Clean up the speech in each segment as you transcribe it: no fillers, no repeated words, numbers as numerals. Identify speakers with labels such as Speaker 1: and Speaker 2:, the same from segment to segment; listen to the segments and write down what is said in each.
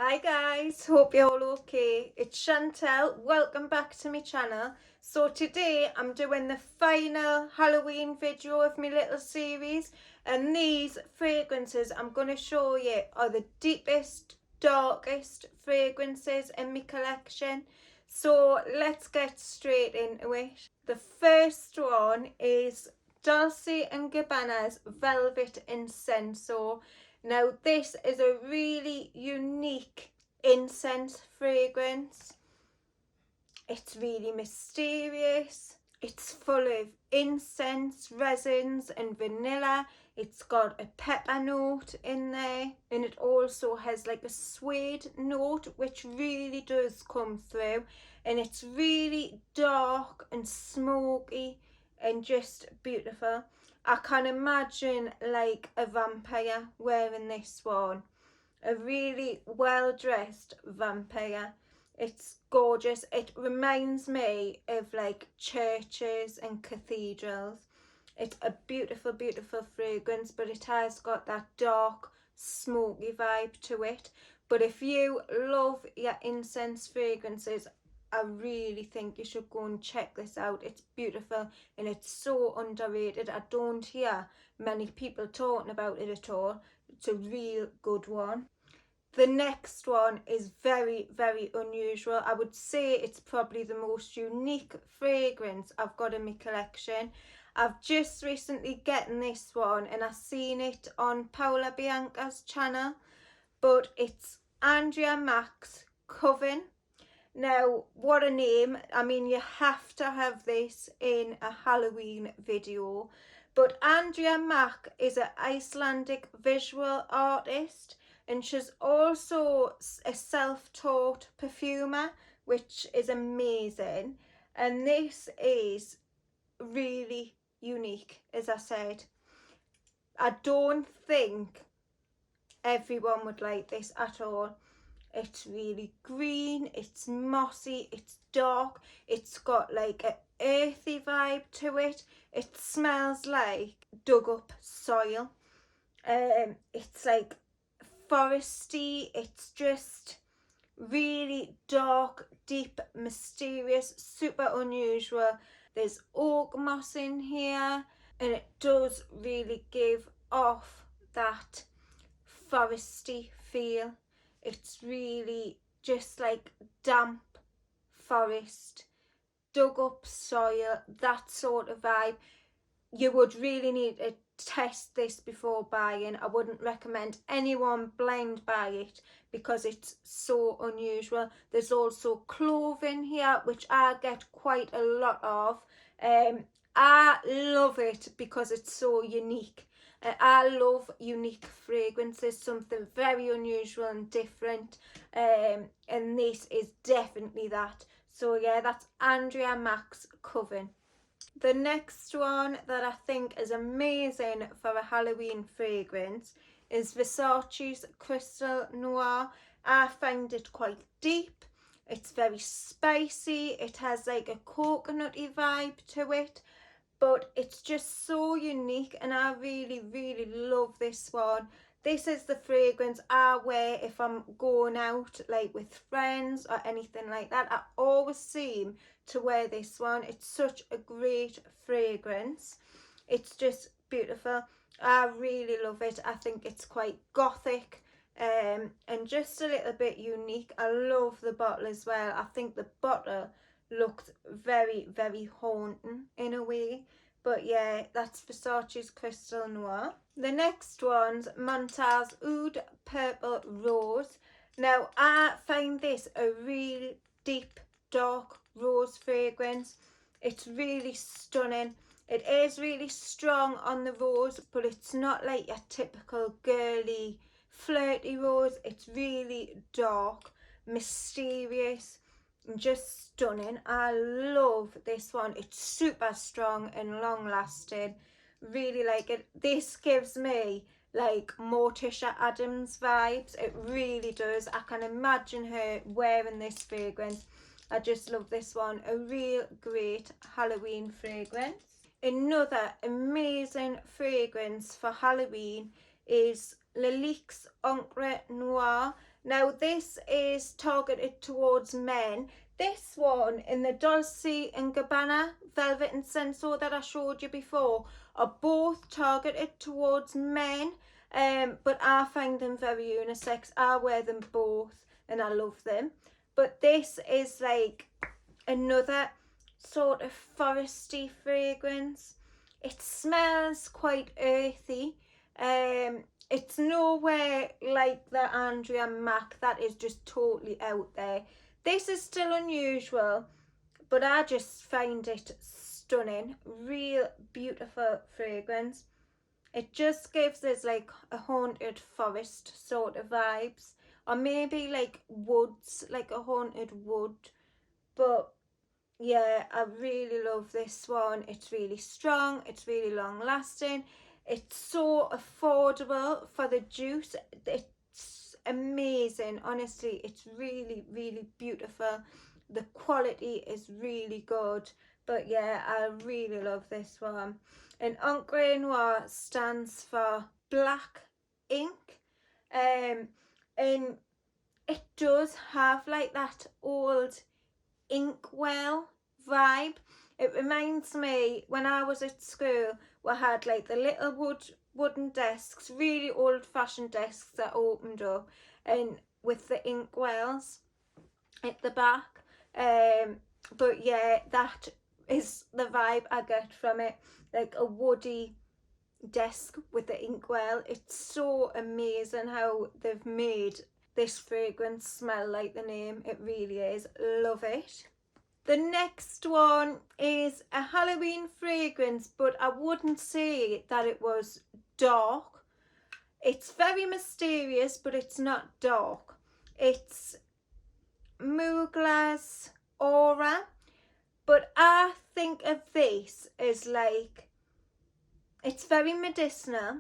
Speaker 1: Hi guys, hope you're all okay. It's Chantel, welcome back to my channel. So today I'm doing the final Halloween video of my little series, and these fragrances I'm going to show you are the deepest, darkest fragrances in my collection. So let's get straight into it. The first one is Dolce & Gabbana's Velvet Incenso. Now this is a really unique incense fragrance. It's really mysterious. It's full of incense, resins and vanilla. It's got a pepper note in there, and it also has like a suede note which really does come through, and it's really dark and smoky and just beautiful. I can imagine like a vampire wearing this one, a really well dressed vampire. It's gorgeous. It reminds me of like churches and cathedrals. It's a beautiful, beautiful fragrance, but it has got that dark, smoky vibe to it. But if you love your incense fragrances, I really think you should go and check this out. It's beautiful and it's so underrated. I don't hear many people talking about it at all. It's a real good one. The next one is very, very unusual. I would say it's probably the most unique fragrance I've got in my collection. I've just recently gotten this one and I've seen it on Paola Bianca's channel, but it's Andrea Maxven Coven. Now, what a name. I mean, you have to have this in a Halloween video. But Andrea Maack is an Icelandic visual artist, and she's also a self-taught perfumer, which is amazing. And this is really unique, as I said. I don't think everyone would like this at all. It's really green, it's mossy, it's dark, it's got like an earthy vibe to it. It smells like dug up soil. It's like foresty, it's just really dark, deep, mysterious, super unusual. There's oak moss in here, and it does really give off that foresty feel. It's really just like damp forest, dug up soil, that sort of vibe. You would really need to test this before buying. I wouldn't recommend anyone blind buy it because it's so unusual. There's also clove in here, which I get quite a lot of. I love it because it's so unique. I love unique fragrances, something very unusual and different, and this is definitely that. So yeah, that's Andrea Maxven Coven. The next one that I think is amazing for a Halloween fragrance is Versace's Crystal Noir. I find it quite deep. It's very spicy. It has like a coconutty vibe to it, but it's just so unique, and I really, really love this one. This is the fragrance I wear if I'm going out like with friends or anything like that. I always seem to wear this one. It's such a great fragrance. It's just beautiful. I really love it. I think it's quite gothic, and just a little bit unique. I love the bottle as well. I think the bottle looks very, very haunting in a way. But yeah, that's Versace's Crystal Noir. The next one's Mantas Oud Purple Rose. Now, I find this a really deep, dark rose fragrance. It's really stunning. It is really strong on the rose, but it's not like your typical girly, flirty rose. It's really dark, mysterious, and just stunning. I love this one. It's super strong and long lasting. Really like it. This gives me like Morticia Adams vibes. It really does. I can imagine her wearing this fragrance. I just love this one. A real great Halloween fragrance. Another amazing fragrance for Halloween is Lalique's Encre Noir. Now this is targeted towards men. This one in the Dolce & Gabbana Velvet Incenso that I showed you before are both targeted towards men, but I find them very unisex. I wear them both and I love them. But this is like another sort of foresty fragrance. It smells quite earthy. It's nowhere like the Andrea Maack that is just totally out there. This is still unusual, but I just find it stunning. Real beautiful fragrance. It just gives us like a haunted forest sort of vibes, or maybe like woods, like a haunted wood. But yeah, I really love this one. It's really strong, it's really long lasting, it's so affordable for the juice. It's amazing, honestly. It's really, really beautiful. The quality is really good. But yeah, I really love this one. And Encre Noir stands for black ink. And it does have like that old inkwell vibe. It reminds me when I was at school, we had like the little wooden desks, really old fashioned desks that opened up and with the inkwells at the back. But yeah, that is the vibe I get from it, like a woody desk with the inkwell. It's so amazing how they've made this fragrance smell like the name. It really is. Love it. The next one is a Halloween fragrance, but I wouldn't say that it was dark. It's very mysterious, but it's not dark. It's Moo Glass Aura, but I think of this as like, it's very medicinal.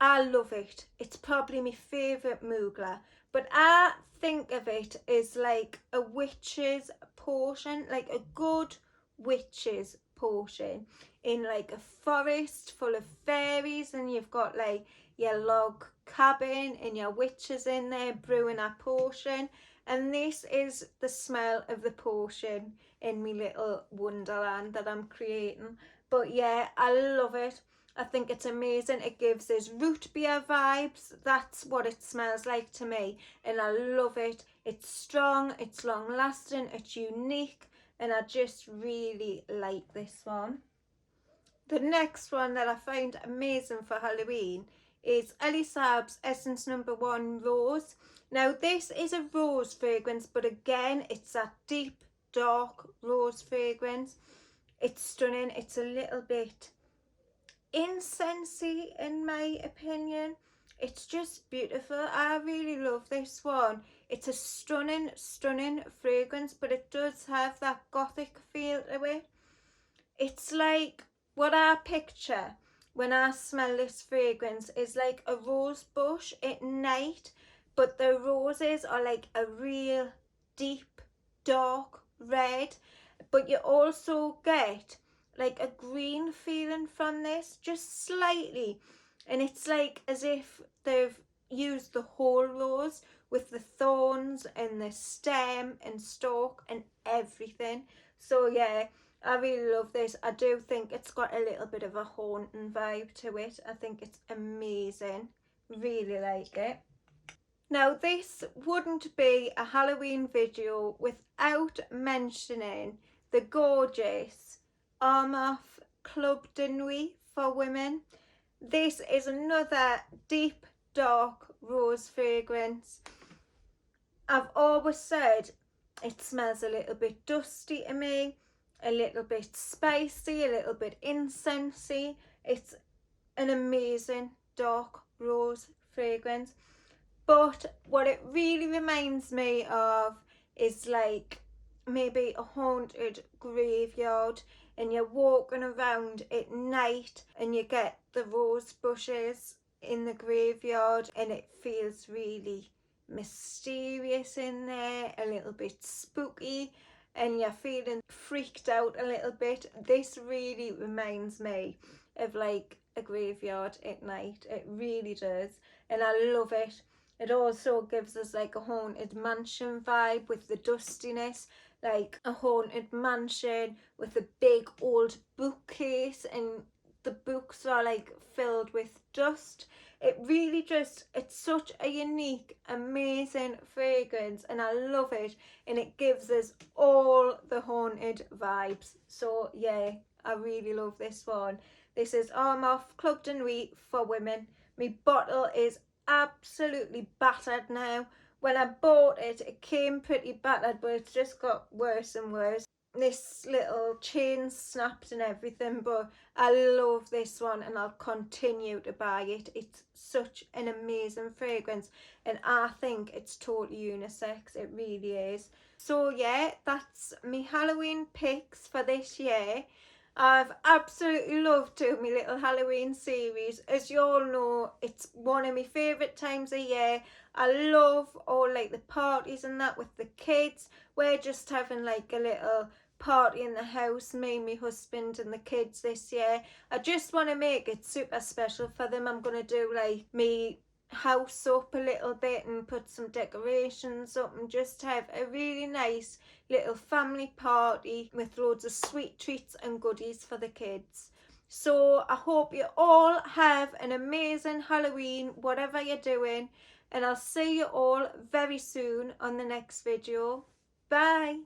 Speaker 1: I love it. It's probably my favourite Mugler. But I think of it as like a witch's potion, like a good witch's potion in like a forest full of fairies, and you've got like your log cabin and your witches in there brewing a potion. And this is the smell of the potion in my little wonderland that I'm creating. But yeah, I love it. I think it's amazing. It gives us root beer vibes. That's what it smells like to me. And I love it. It's strong, it's long lasting, it's unique. And I just really like this one. The next one that I find amazing for Halloween is Elie Saab's Essence No. 1 Rose. Now this is a rose fragrance, but again, it's that deep, dark rose fragrance. It's stunning. It's a little bit incensey in my opinion. It's just beautiful. I really love this one. It's a stunning fragrance, but it does have that gothic feel to it. It's like what I picture when I smell this fragrance is like a rose bush at night, but the roses are like a real deep dark red, but you also get like a green feeling from this, just slightly. And it's like as if they've used the whole rose with the thorns and the stem and stalk and everything. So yeah, I really love this. I do think it's got a little bit of a haunting vibe to it. I think it's amazing. Really like it. Now this wouldn't be a Halloween video without mentioning the gorgeous Armaf Club de Nuit for women. This is another deep dark rose fragrance. I've always said it smells a little bit dusty to me, a little bit spicy, a little bit incensey. It's an amazing dark rose fragrance. But what it really reminds me of is like maybe a haunted graveyard, and you're walking around at night and you get the rose bushes in the graveyard, and it feels really mysterious in there, a little bit spooky, and you're feeling freaked out a little bit. This really reminds me of like a graveyard at night. It really does, and I love it. It also gives us like a haunted mansion vibe with the dustiness, like a haunted mansion with a big old bookcase, and the books are like filled with dust. It really just, it's such a unique, amazing fragrance, and I love it, and it gives us all the haunted vibes. So yeah, I really love this one. This is Armaf Club de Nuit for women. My bottle is absolutely battered now. When I bought it, it came pretty battered, but it's just got worse and worse. This little chain snapped and everything, but I love this one and I'll continue to buy it. It's such an amazing fragrance, and I think it's totally unisex. It really is. So yeah, that's my Halloween picks for this year. I've absolutely loved doing my little Halloween series. As you all know, it's one of my favourite times of year. I love all like the parties and that with the kids. We're just having like a little party in the house, me, my husband and the kids this year. I just want to make it super special for them. I'm going to do like me house up a little bit and put some decorations up and just have a really nice little family party with loads of sweet treats and goodies for the kids. So I hope you all have an amazing Halloween, whatever you're doing, and I'll see you all very soon on the next video. Bye.